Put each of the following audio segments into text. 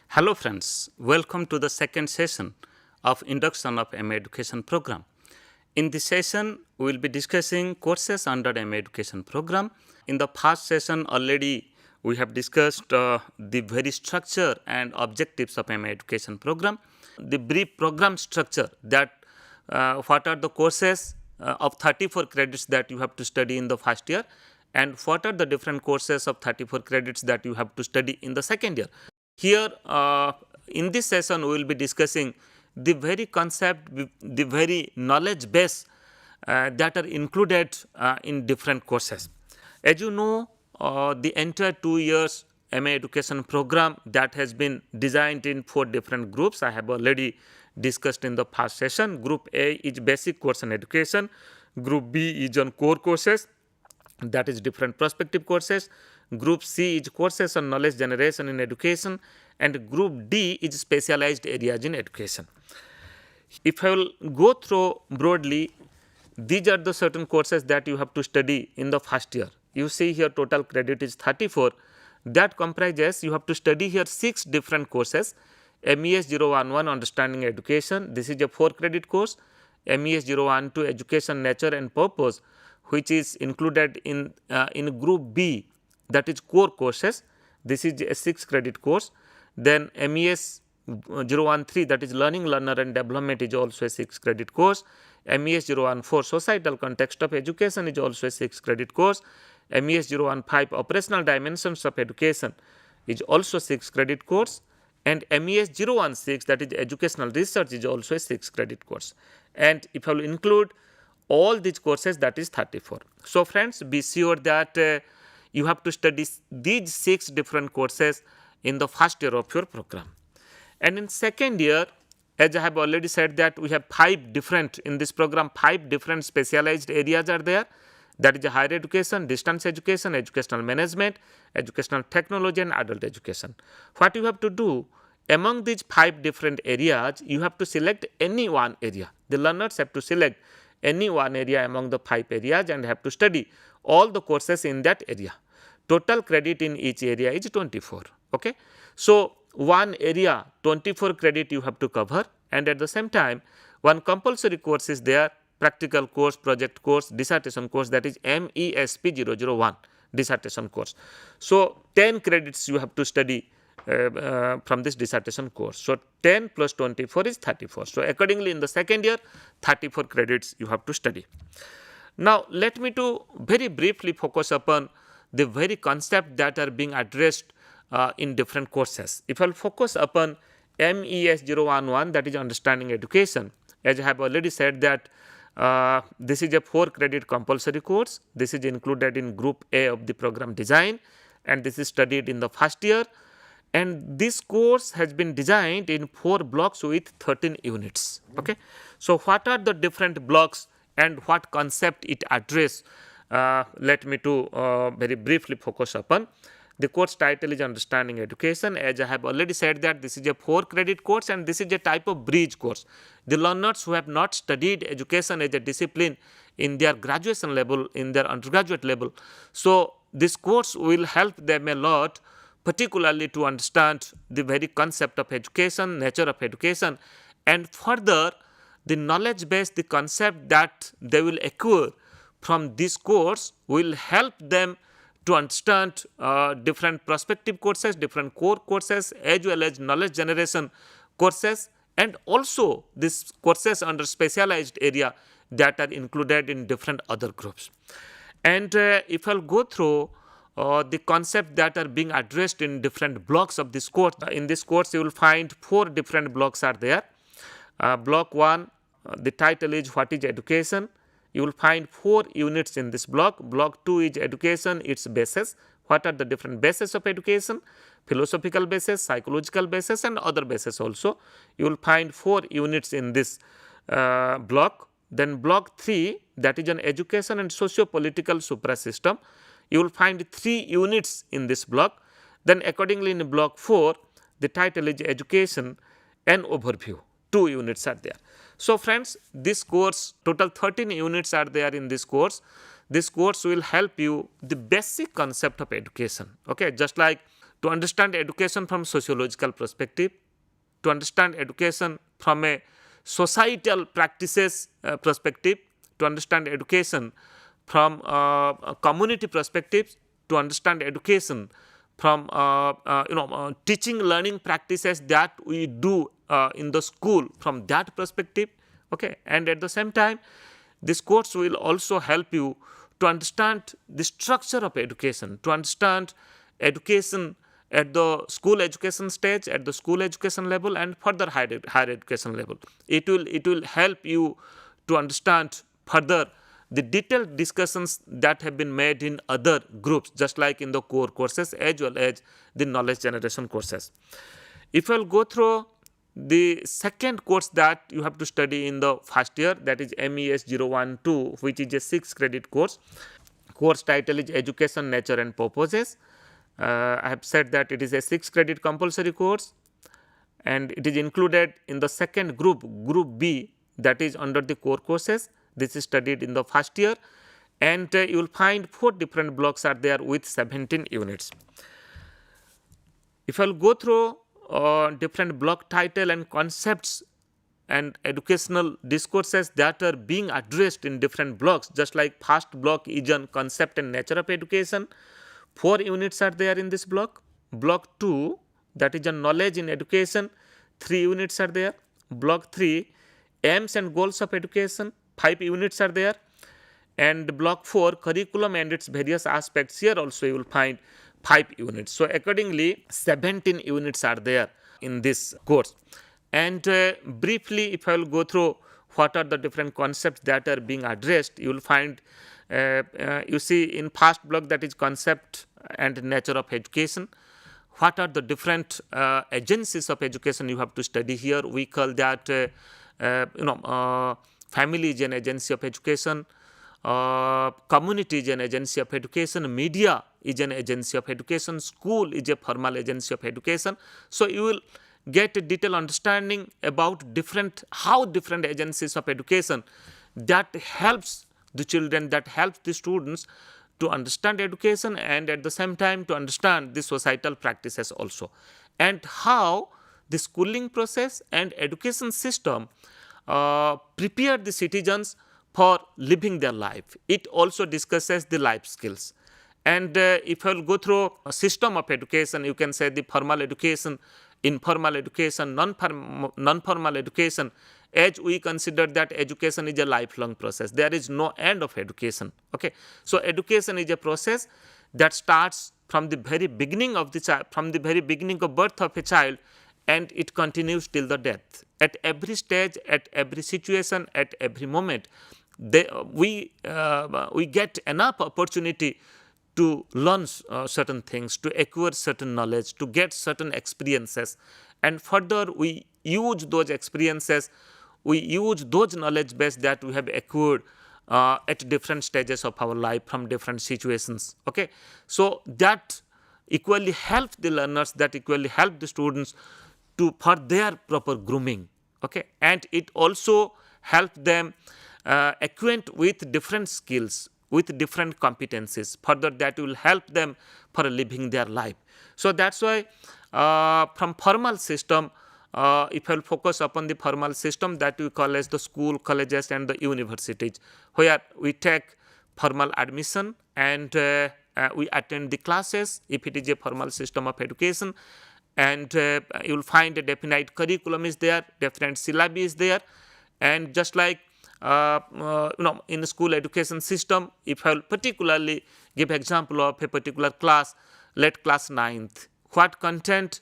Hello friends, welcome to the second session of Induction of MA Education Program. In this session, we will be discussing courses under MA Education Program. In the first session already we have discussed the very structure and objectives of MA Education Program. The brief program structure that what are the courses of 34 credits that you have to study in the first year and what are the different courses of 34 credits that you have to study in the second year. Here in this session we will be discussing the very concept, the very knowledge base that are included in different courses. As you know, the entire 2 years MA education program that has been designed in 4 different groups. I have already discussed in the first session. Group A is basic course on education. Group B is on core courses, that is different prospective courses. Group C is courses on knowledge generation in education, and Group D is specialized areas in education. If I will go through broadly, these are the certain courses that you have to study in the first year. You see here total credit is 34. That comprises, you have to study here 6 different courses. MES 011 Understanding Education, this is a 4 credit course. MES 012 Education Nature and Purpose, which is included in Group B, that is core courses. This is a 6 credit course. Then MES 013, that is Learning, Learner and Development, is also a 6 credit course. MES 014 Societal Context of Education is also a 6 credit course. MES 015 Operational Dimensions of Education is also 6 credit course, and MES 016, that is Educational Research, is also a 6 credit course. And if I will include all these courses, that is 34. So friends, be sure that you have to study these 6 different courses in the first year of your program. And in second year, as I have already said, that we have 5 different, in this program 5 different specialized areas are there. That is higher education, distance education, educational management, educational technology and adult education. What you have to do, among these 5 different areas, you have to select any one area. The learners have to select any one area among the 5 areas and have to study all the courses in that area. Total credit in each area is 24. Okay? So, one area 24 credit you have to cover, and at the same time one compulsory course is there, practical course, project course, dissertation course, that is MESP 001 dissertation course. So, 10 credits you have to study from this dissertation course. So, 10 plus 24 is 34. So, accordingly in the second year 34 credits you have to study. Now, let me to very briefly focus upon the very concept that are being addressed in different courses. If I will focus upon MES 011, that is Understanding Education, as I have already said that this is a 4 credit compulsory course. This is included in Group A of the program design, and this is studied in the first year. And this course has been designed in 4 blocks with 13 units. Okay. So, what are the different blocks and what concept it address? Let me to very briefly focus upon. The course title is Understanding Education. As I have already said that this is a 4 credit course and this is a type of bridge course. The learners who have not studied education as a discipline in their graduation level, in their undergraduate level. So, this course will help them a lot, particularly to understand the very concept of education, nature of education, and further the knowledge base, the concept that they will acquire from this course will help them to understand different prospective courses, different core courses, as well as knowledge generation courses, and also these courses under specialized area that are included in different other groups. And if I will go through the concept that are being addressed in different blocks of this course. In this course, you will find 4 different blocks are there. Block 1, the title is What is Education? You will find 4 units in this block. Block 2 is Education, its basis. What are the different bases of education? Philosophical basis, psychological basis and other bases also. You will find 4 units in this block. Then block 3, that is on education and socio-political suprasystem. You will find 3 units in this block. Then accordingly in block 4, the title is Education and Overview. 2 units are there. So friends, this course, total 13 units are there in this course. This course will help you the basic concept of education. Okay, just like to understand education from sociological perspective, to understand education from a societal practices perspective, to understand education from a community perspectives, to understand education from teaching learning practices that we do in the school from that perspective. Okay, and at the same time, this course will also help you to understand the structure of education, to understand education at the school education stage, at the school education level, and further higher education level. It will help you to understand further the detailed discussions that have been made in other groups, just like in the core courses as well as the knowledge generation courses. If you will go through the second course that you have to study in the first year, that is MES 012, which is a 6 credit course. Course title is Education, Nature and Purposes. I have said that it is a 6 credit compulsory course, and it is included in the second group, Group B, that is under the core courses. This is studied in the first year, and you will find 4 different blocks are there with 17 units. If I will go through different block title and concepts and educational discourses that are being addressed in different blocks, just like first block is on concept and nature of education. 4 units are there in this block. Block 2, that is on knowledge in education, 3 units are there. Block 3, aims and goals of education, 5 units are there. And block 4, curriculum and its various aspects, here also you will find 5 units. So accordingly 17 units are there in this course. And briefly, if I will go through what are the different concepts that are being addressed, you will find you see in first block, that is concept and nature of education. What are the different agencies of education you have to study here? We call that family is an agency of education, community is an agency of education, media is an agency of education, school is a formal agency of education. So you will get a detailed understanding about how different agencies of education that helps the children, that helps the students to understand education, and at the same time to understand the societal practices also, and how the schooling process and education system prepare the citizens for living their life. It also discusses the life skills. And if I will go through a system of education, you can say the formal education, informal education, non-formal education, as we consider that education is a lifelong process. There is no end of education. Okay, so education is a process that starts from the very beginning of the child, from the very beginning of birth of a child, and it continues till the death. At every stage, at every situation, at every moment, we get enough opportunity to learn certain things, to acquire certain knowledge, to get certain experiences, and further we use those experiences, we use those knowledge base that we have acquired at different stages of our life from different situations. Okay, so that equally helps the learners, that equally help the students for their proper grooming. Okay, and it also helps them acquaint with different skills, with different competencies. Further, that will help them for living their life. So that's why from formal system, if I will focus upon the formal system that we call as the school, colleges and the universities, where we take formal admission and we attend the classes if it is a formal system of education, and you will find a definite curriculum is there, definite syllabi is there, and just like in the school education system, if I will particularly give example of a particular class, let class 9th, what content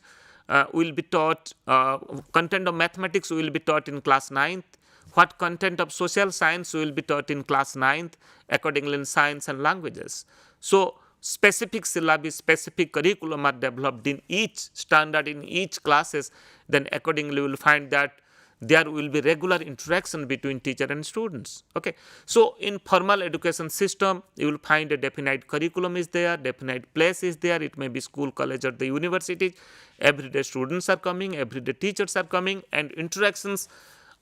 will be taught, content of mathematics will be taught in class 9th, what content of social science will be taught in class 9th, accordingly in science and languages. So specific syllabi, specific curriculum are developed in each standard, in each classes, then accordingly we will find that there will be regular interaction between teacher and students. Okay, so in formal education system, you will find a definite curriculum is there, definite place is there. It may be school, college, or the university. Everyday students are coming, everyday teachers are coming, and interactions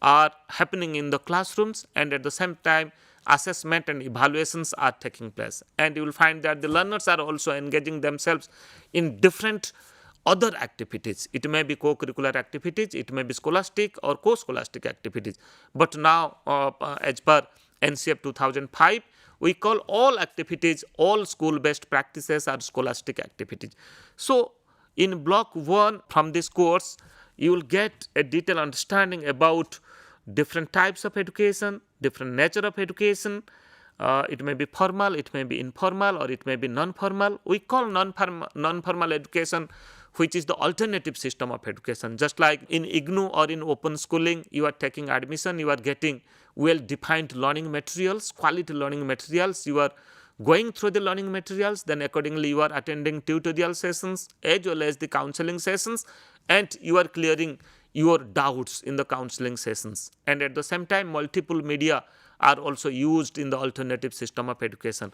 are happening in the classrooms. And at the same time, assessment and evaluations are taking place. And you will find that the learners are also engaging themselves in different other activities. It may be co-curricular activities, it may be scholastic or co-scholastic activities. But now, as per NCF 2005, we call all activities, all school-based practices are scholastic activities. So, in block 1 from this course, you will get a detailed understanding about different types of education, different nature of education. It may be formal, it may be informal, or it may be non-formal. We call non-formal education, which is the alternative system of education. Just like in IGNOU or in open schooling, you are taking admission, you are getting well-defined learning materials, quality learning materials. You are going through the learning materials, then accordingly you are attending tutorial sessions as well as the counseling sessions, and you are clearing your doubts in the counseling sessions. And at the same time, multiple media are also used in the alternative system of education.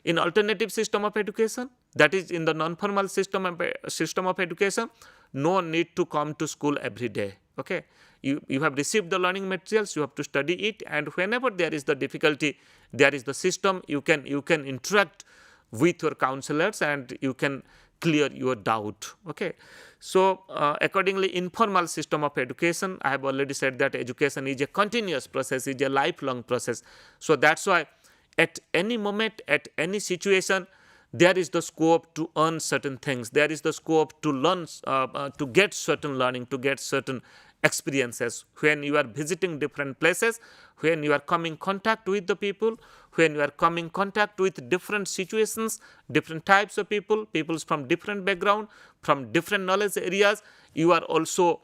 In alternative system of education, that is in the non-formal system of education, no need to come to school every day. Okay, you have received the learning materials, you have to study it, and whenever there is the difficulty, there is the system, you can interact with your counselors and you can clear your doubt. Okay, so accordingly, informal system of education, I have already said that education is a continuous process, is a lifelong process. So that's why at any moment, at any situation, there is the scope to earn certain things. There is the scope to learn, to get certain learning, to get certain experiences. When you are visiting different places, when you are coming contact with the people, when you are coming contact with different situations, different types of people, peoples from different background, from different knowledge areas, you are also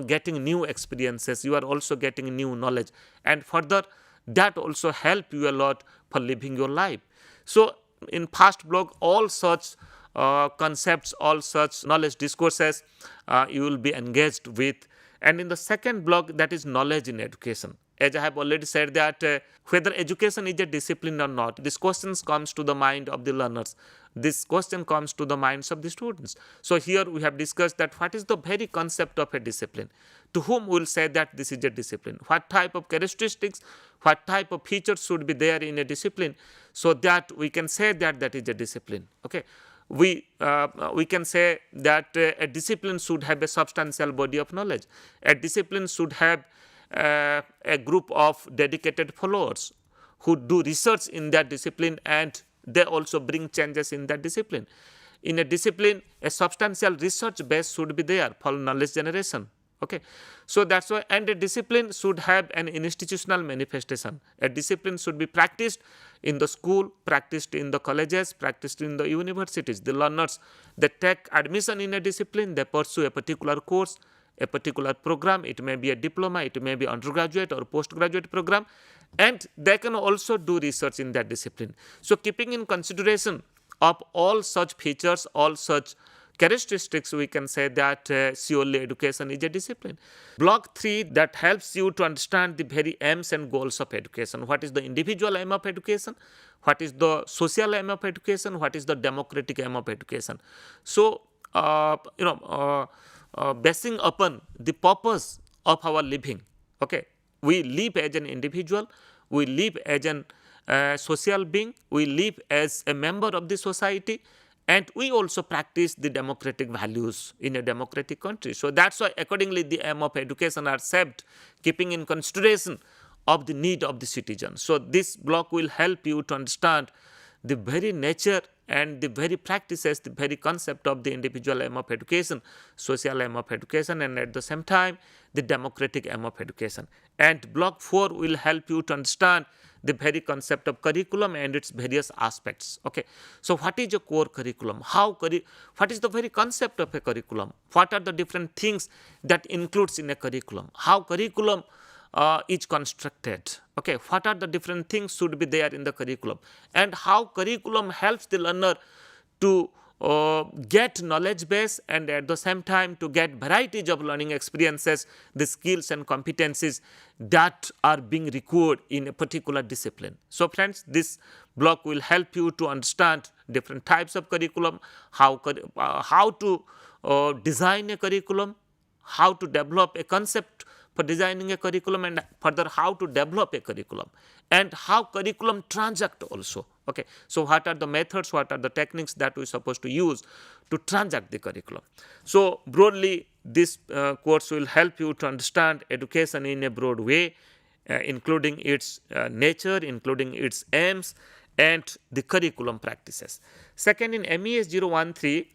getting new experiences. You are also getting new knowledge, and further that also help you a lot for living your life. So in first block, all such concepts, all such knowledge discourses you will be engaged with. And in the second block, that is knowledge in education. As I have already said that whether education is a discipline or not, this question comes to the mind of the learners. This question comes to the minds of the students. So here we have discussed that what is the very concept of a discipline. To whom we will say that this is a discipline. What type of characteristics, what type of features should be there in a discipline, so that we can say that that is a discipline. Okay. We can say that a discipline should have a substantial body of knowledge. A discipline should have a group of dedicated followers who do research in that discipline, and they also bring changes in that discipline. In a discipline, a substantial research base should be there for knowledge generation. Okay, so that's why, and a discipline should have an institutional manifestation. A discipline should be practiced in the school, practiced in the colleges, practiced in the universities. The learners, they take admission in a discipline, they pursue a particular course, a particular program. It may be a diploma, it may be undergraduate or postgraduate program, and they can also do research in that discipline. So keeping in consideration of all such features, all such characteristics, we can say that surely education is a discipline. Block 3, that helps you to understand the very aims and goals of education. What is the individual aim of education? What is the social aim of education? What is the democratic aim of education? So, basing upon the purpose of our living, okay, we live as an individual, we live as an social being, we live as a member of the society, and we also practice the democratic values in a democratic country. So that's why accordingly the aim of education are shaped keeping in consideration of the need of the citizen. So this block will help you to understand the very nature and the very practices, the very concept of the individual aim of education, social aim of education, and at the same time the democratic aim of education. And block 4 will help you to understand the very concept of curriculum and its various aspects. Okay, so what is a core curriculum? What is the very concept of a curriculum? What are the different things that includes in a curriculum? How curriculum is constructed? Okay, what are the different things should be there in the curriculum, and how curriculum helps the learner to get knowledge base and at the same time to get varieties of learning experiences, the skills and competencies that are being required in a particular discipline. So friends, this block will help you to understand different types of curriculum, how to design a curriculum, how to develop a concept for designing a curriculum, and further how to develop a curriculum. and how curriculum transact also. Okay, so what are the methods, what are the techniques that we are supposed to use to transact the curriculum. So broadly, this course will help you to understand education in a broad way, including its nature, including its aims, and the curriculum practices. Second, in MES 013,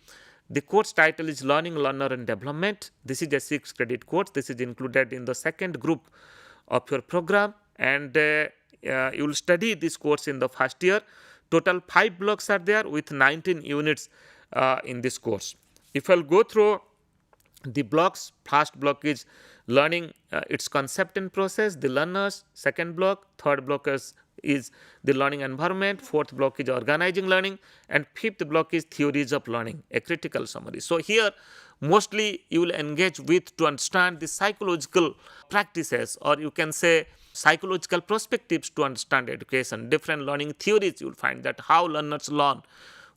the course title is Learning, Learner and Development. This is a 6 credit course. This is included in the second group of your program, and you will study this course in the first year. Total 5 blocks are there with 19 units in this course. If I'll go through the blocks, first block is learning its concept and process, the learners. Second block, third block is the learning environment. Fourth block is organizing learning, and fifth block is theories of learning, a critical summary. So here mostly you will engage with to understand the psychological practices, or you can say psychological perspectives to understand education. Different learning theories, you will find that how learners learn,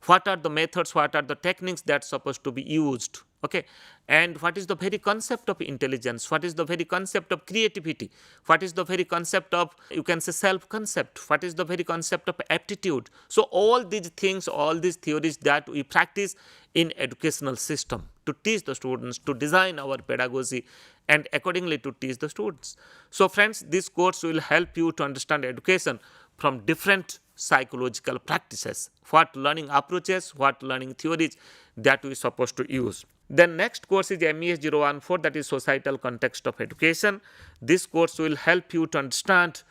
what are the methods, what are the techniques that are supposed to be used, okay, and what is the very concept of intelligence, what is the very concept of creativity, what is the very concept of, you can say, self concept, what is the very concept of aptitude. So all these things, all these theories that we practice in educational system to teach the students, to design our pedagogy and accordingly to teach the students. So friends, this course will help you to understand education from different psychological practices, what learning approaches, what learning theories that we are supposed to use. Then next course is MES 014, that is Societal Context of Education. This course will help you to understand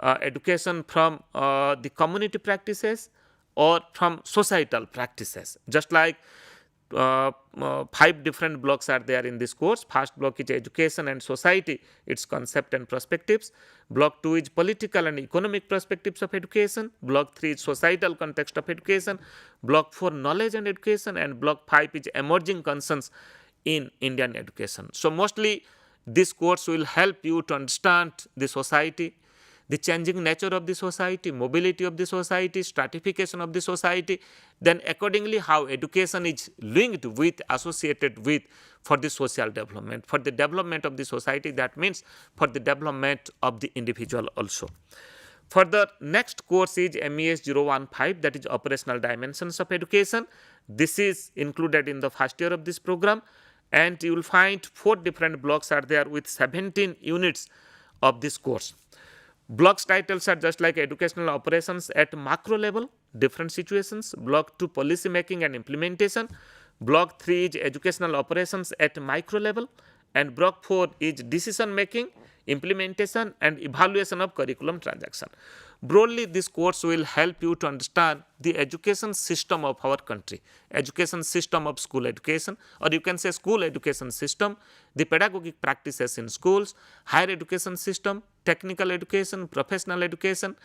education from the community practices or from societal practices. Just like 5 different blocks are there in this course. First block is education and society, its concept and perspectives. Block 2 is political and economic perspectives of education. Block 3 is societal context of education. Block 4, knowledge and education, and block 5 is emerging concerns in Indian education. So mostly this course will help you to understand the society, the changing nature of the society, mobility of the society, stratification of the society, then accordingly how education is linked with, associated with for the social development, for the development of the society, that means for the development of the individual also. Further, next course is MES 015, that is Operational Dimensions of Education. This is included in the first year of this program, and you will find 4 different blocks are there with 17 units of this course. Blocks titles are just like educational operations at macro level, different situations. Block 2, policy making and implementation. Block 3 is educational operations at micro level, and block 4 is decision making, implementation and evaluation of curriculum transaction. Broadly, this course will help you to understand the education system of our country, education system of school education, or you can say school education system, the pedagogic practices in schools, higher education system, technical education, professional education,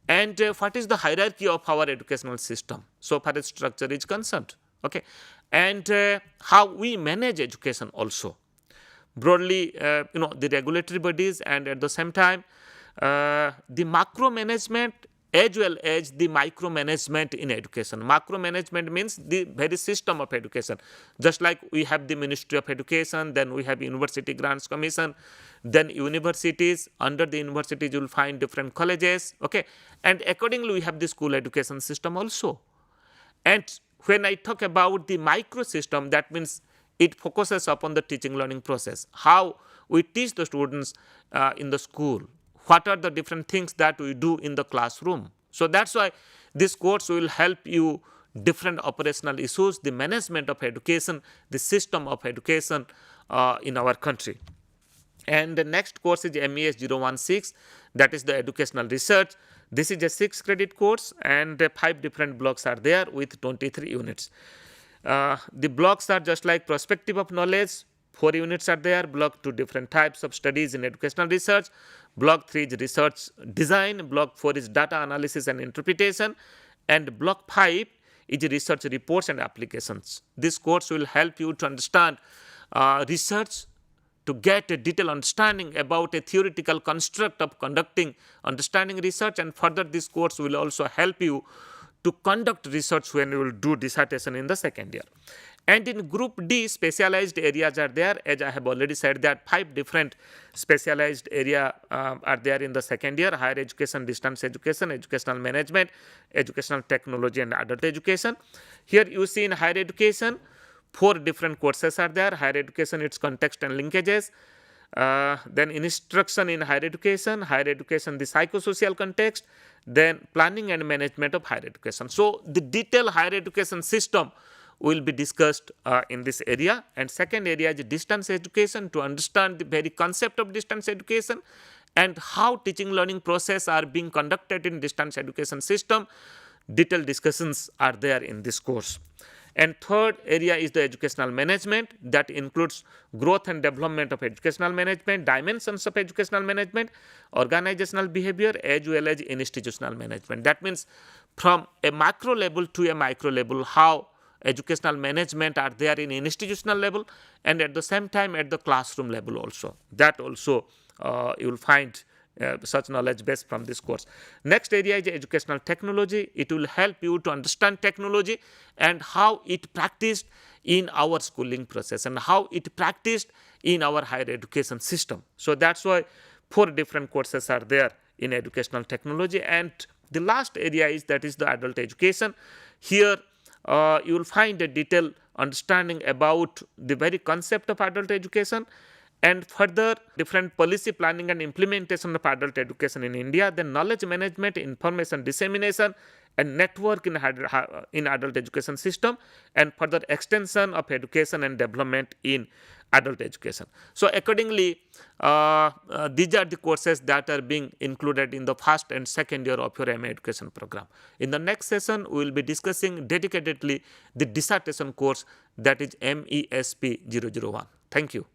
and what is the hierarchy of our educational system so far as structure is concerned, okay, and how we manage education also. Broadly, the regulatory bodies, and at the same time the macro management as well as the micro management in education. Macro management means the very system of education. Just like we have the Ministry of Education, then we have University Grants Commission, then universities. Under the universities you will find different colleges, okay, and accordingly we have the school education system also. And when I talk about the micro system, that means it focuses upon the teaching learning process, how we teach the students in the school, what are the different things that we do in the classroom. So that's why this course will help you different operational issues, the management of education, the system of education in our country. And the next course is MES 016, that is the educational research. This is a 6 credit course, and 5 different blocks are there with 23 units. The blocks are just like perspective of knowledge, 4 units are there. Block 2, different types of studies in educational research. Block 3 is research design. Block 4 is data analysis and interpretation. And block 5 is research reports and applications. This course will help you to understand research, to get a detailed understanding about a theoretical construct of conducting, understanding research, and further this course will also help you to conduct research when you will do dissertation in the second year. And in group D, specialized areas are there. As I have already said, there are 5 different specialized areas are there in the second year: higher education, distance education, educational management, educational technology, and adult education. Here you see in higher education, 4 different courses are there. Higher education, its context and linkages. Then instruction in higher education, the psychosocial context, then planning and management of higher education. So the detailed higher education system will be discussed in this area. And second area is distance education, to understand the very concept of distance education and how teaching learning process are being conducted in distance education system. Detailed discussions are there in this course. And third area is the educational management, that includes growth and development of educational management, dimensions of educational management, organizational behavior, as well as institutional management. That means from a macro level to a micro level, how educational management are there in institutional level, and at the same time at the classroom level also. That also you will find such knowledge base from this course. Next area is educational technology. It will help you to understand technology and how it practiced in our schooling process and how it practiced in our higher education system. So that's why 4 different courses are there in educational technology. And the last area is that is the adult education. Here you will find a detailed understanding about the very concept of adult education, and further different policy planning and implementation of adult education in India, then knowledge management, information dissemination, and network in adult education system, and further extension of education and development in adult education. So accordingly, these are the courses that are being included in the first and second year of your MA education program. In the next session, we will be discussing dedicatedly the dissertation course, that is MESP 001. Thank you.